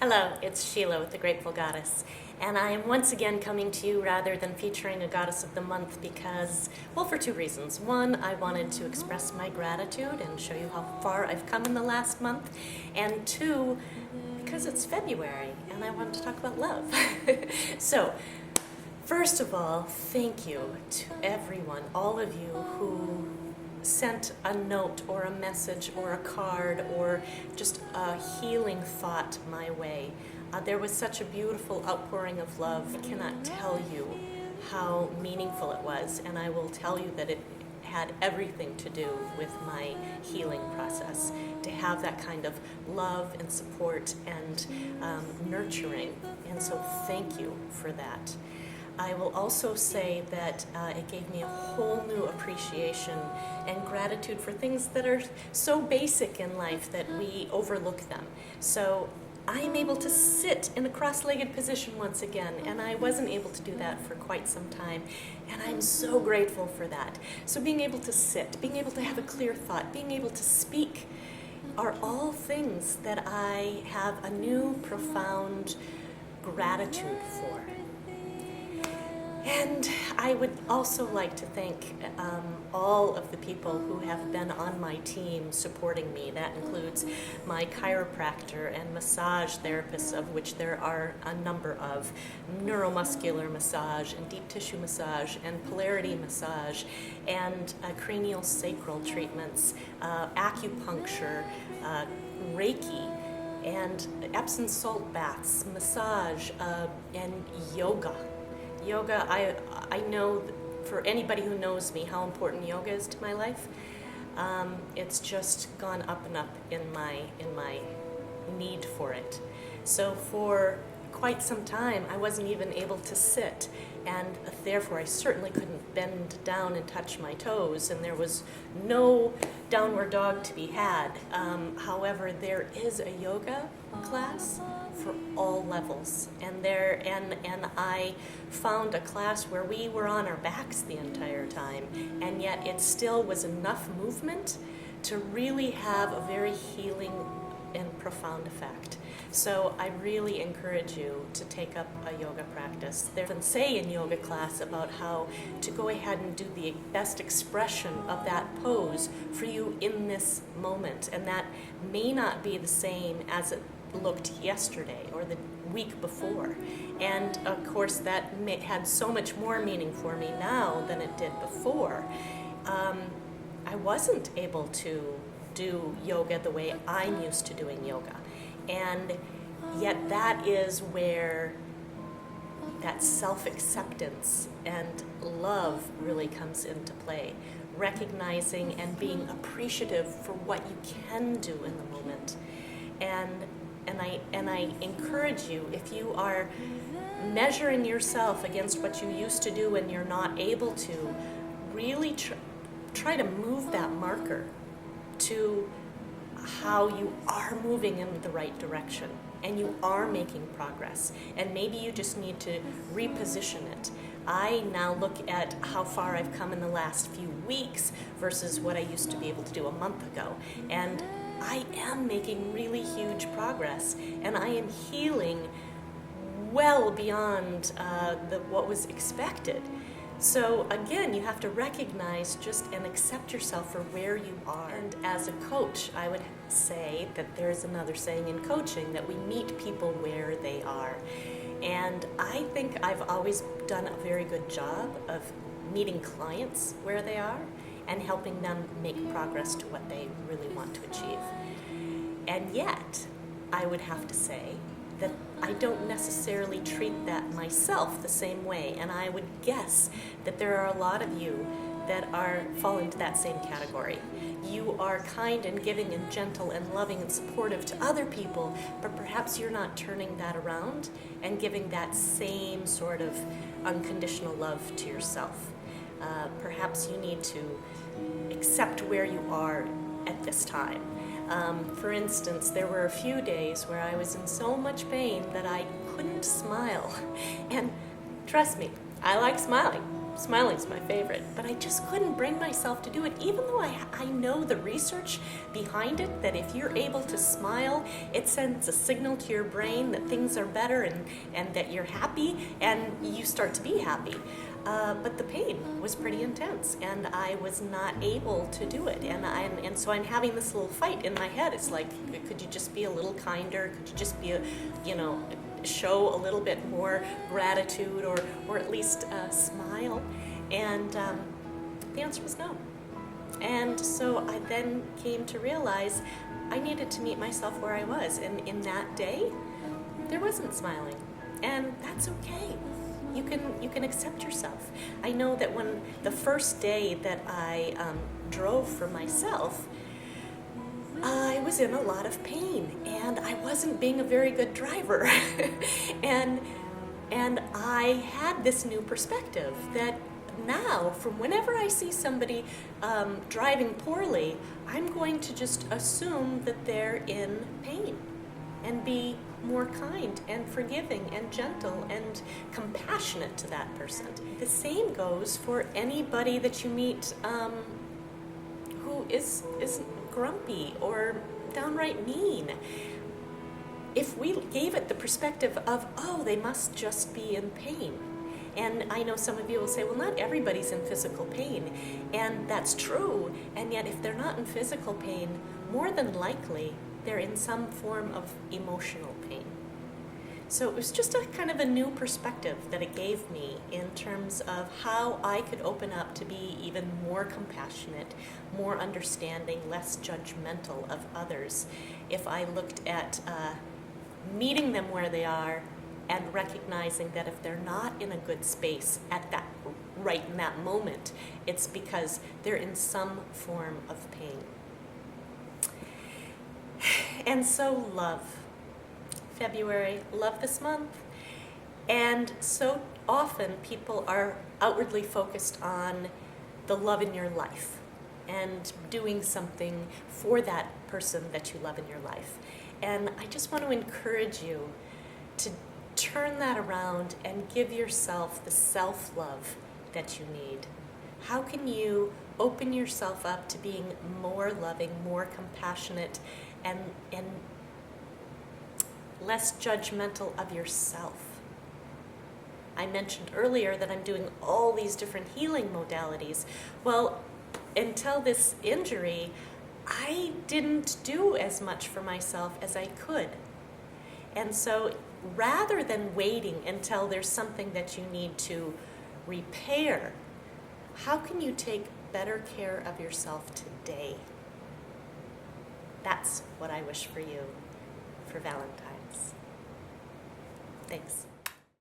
Hello, it's Sheila with the Grateful Goddess, and I am once again coming to you rather than featuring a Goddess of the Month because, well, for two reasons. One, I wanted to express my gratitude and show you how far I've come in the last month, and two, because it's February and I wanted to talk about love. So, first of all, thank you to everyone, all of you who sent a note or a message or a card or just a healing thought my way. There was such a beautiful outpouring of love. I cannot tell you how meaningful it was, and I will tell you that it had everything to do with my healing process, to have that kind of love and support and nurturing, and so thank you for that. I will also say that it gave me a whole new appreciation and gratitude for things that are so basic in life that we overlook them. So I am able to sit in a cross-legged position once again, and I wasn't able to do that for quite some time, and I'm so grateful for that. So being able to sit, being able to have a clear thought, being able to speak are all things that I have a new profound gratitude for. And I would also like to thank all of the people who have been on my team supporting me. That includes my chiropractor and massage therapists, of which there are a number of, neuromuscular massage and deep tissue massage and polarity massage and cranial sacral treatments, acupuncture, Reiki, and Epsom salt baths, massage, and yoga. Yoga, I know for anybody who knows me how important yoga is to my life. It's just gone up and up in my need for it. So for quite some time I wasn't even able to sit, and therefore I certainly couldn't bend down and touch my toes, and there was no downward dog to be had. However, there is a yoga class for all levels, and I found a class where we were on our backs the entire time, and yet it still was enough movement to really have a very healing and profound effect. So I really encourage you to take up a yoga practice. There's a say in yoga class about how to go ahead and do the best expression of that pose for you in this moment, and that may not be the same as it looked yesterday or the week before. And of course that had so much more meaning for me now than it did before. I wasn't able to do yoga the way I'm used to doing yoga. And yet that is where that self-acceptance and love really comes into play. Recognizing and being appreciative for what you can do in the moment. And I encourage you, if you are measuring yourself against what you used to do and you're not able to, really try to move that marker to how you are moving in the right direction and you are making progress, and maybe you just need to reposition it. I now look at how far I've come in the last few weeks versus what I used to be able to do a month ago, and I am making really huge progress, and I am healing well beyond what was expected. So again, you have to recognize just and accept yourself for where you are. And as a coach, I would say that there's another saying in coaching, that we meet people where they are. And I think I've always done a very good job of meeting clients where they are and helping them make progress to what they really want to achieve. And yet, I would have to say that I don't necessarily treat that myself the same way, and I would guess that there are a lot of you that fall into that same category. You are kind and giving and gentle and loving and supportive to other people, but perhaps you're not turning that around and giving that same sort of unconditional love to yourself. Perhaps you need to accept where you are at this time. For instance, there were a few days where I was in so much pain that I couldn't smile. And trust me, I like smiling. Smiling's my favorite, but I just couldn't bring myself to do it, even though I know the research behind it, that if you're able to smile, it sends a signal to your brain that things are better and that you're happy, and you start to be happy. But the pain was pretty intense, and I was not able to do it. And so I'm having this little fight in my head. It's like, could you just be a little kinder? Could you just be show a little bit more gratitude, or at least smile? And the answer was no. And so I then came to realize I needed to meet myself where I was. And in that day, there wasn't smiling. And that's okay. You can accept yourself. I know that when the first day that I drove for myself, I was in a lot of pain, and I wasn't being a very good driver. and I had this new perspective that now, from whenever I see somebody driving poorly, I'm going to just assume that they're in pain and be more kind and forgiving and gentle and compassionate to that person. The same goes for anybody that you meet who is grumpy or downright mean. If we gave it the perspective of, oh, they must just be in pain. And I know some of you will say, well, not everybody's in physical pain. And that's true. And yet if they're not in physical pain, more than likely they're in some form of emotional pain. So it was just a kind of a new perspective that it gave me in terms of how I could open up to be even more compassionate, more understanding, less judgmental of others if I looked at meeting them where they are and recognizing that if they're not in a good space at that right in that moment, it's because they're in some form of pain. And so love. February, love this month. And so often people are outwardly focused on the love in your life and doing something for that person that you love in your life. And I just want to encourage you to turn that around and give yourself the self-love that you need. How can you open yourself up to being more loving, more compassionate, and less judgmental of yourself? I mentioned earlier that I'm doing all these different healing modalities. Well, until this injury, I didn't do as much for myself as I could. And so rather than waiting until there's something that you need to repair, how can you take better care of yourself today? That's what I wish for you for Valentine's. Thanks.